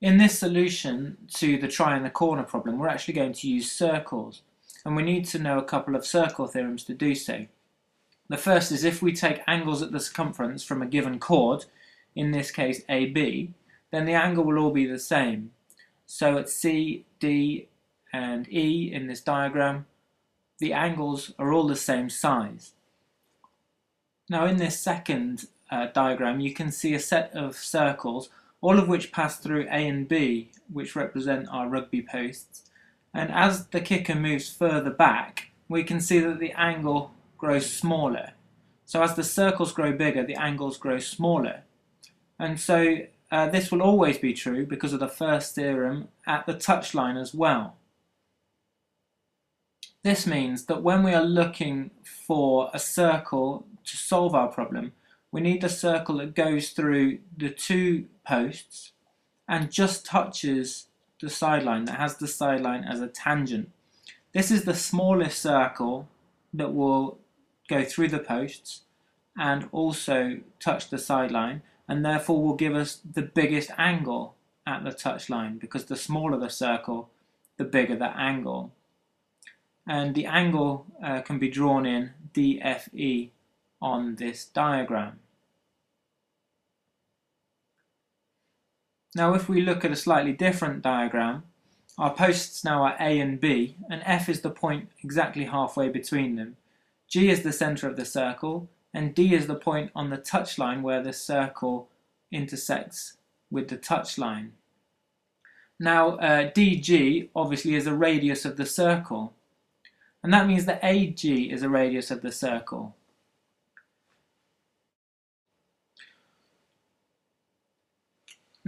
In this solution to the try in the corner problem, we're actually going to use circles, and we need to know a couple of circle theorems to do so. The first is if we take angles at the circumference from a given chord, in this case AB, then the angle will all be the same. So at C, D and E in this diagram, the angles are all the same size. Now in this second diagram you can see a set of circles, all of which pass through A and B, which represent our rugby posts, and as the kicker moves further back we can see that the angle grows smaller. So as the circles grow bigger, the angles grow smaller. And so this will always be true because of the first theorem at the touchline as well. This means that when we are looking for a circle to solve our problem, we need a circle that goes through the two posts and just touches the sideline, that has the sideline as a tangent. This is the smallest circle that will go through the posts and also touch the sideline, and therefore will give us the biggest angle at the touchline, because the smaller the circle, the bigger the angle. And the angle can be drawn in DFE on this diagram. Now if we look at a slightly different diagram, our posts now are A and B, and F is the point exactly halfway between them. G is the centre of the circle, and D is the point on the touchline where the circle intersects with the touchline. Now DG obviously is a radius of the circle, and that means that AG is a radius of the circle.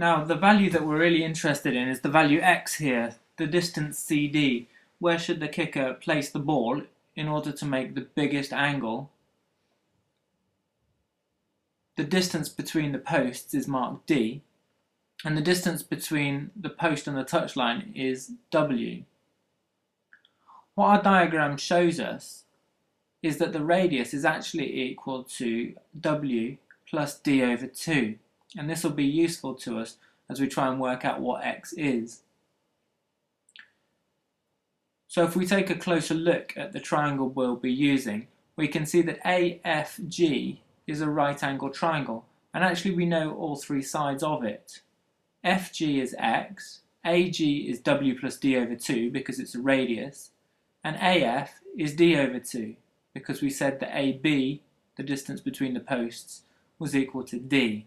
Now the value that we're really interested in is the value x here, the distance CD. Where should the kicker place the ball in order to make the biggest angle? The distance between the posts is marked D, and the distance between the post and the touchline is W. What our diagram shows us is that the radius is actually equal to W plus D over 2, and this will be useful to us as we try and work out what x is. So if we take a closer look at the triangle we'll be using, we can see that AFG is a right angle triangle, and actually we know all three sides of it. FG is x, AG is W plus D over 2 because it's a radius, and AF is D over 2 because we said that AB, the distance between the posts, was equal to D.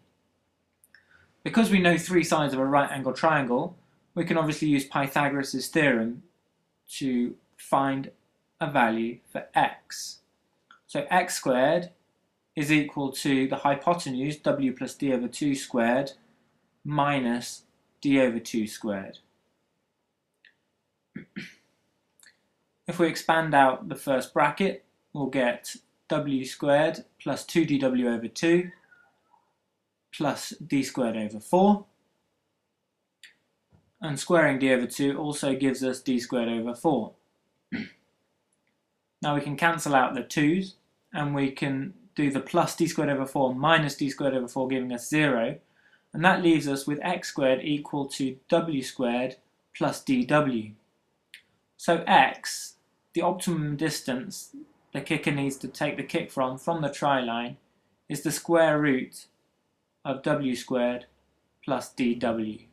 Because we know three sides of a right angle triangle, we can obviously use Pythagoras' theorem to find a value for x. So x squared is equal to the hypotenuse, W plus D over 2 squared, minus D over 2 squared. If we expand out the first bracket, we'll get W squared plus 2dW over 2 plus D squared over 4. And squaring D over 2 also gives us D squared over 4. Now we can cancel out the 2's, and we can do the plus D squared over 4 minus D squared over 4, giving us 0. And that leaves us with x squared equal to W squared plus DW. So x, the optimum distance the kicker needs to take the kick from the try line, is the square root of W squared plus DW.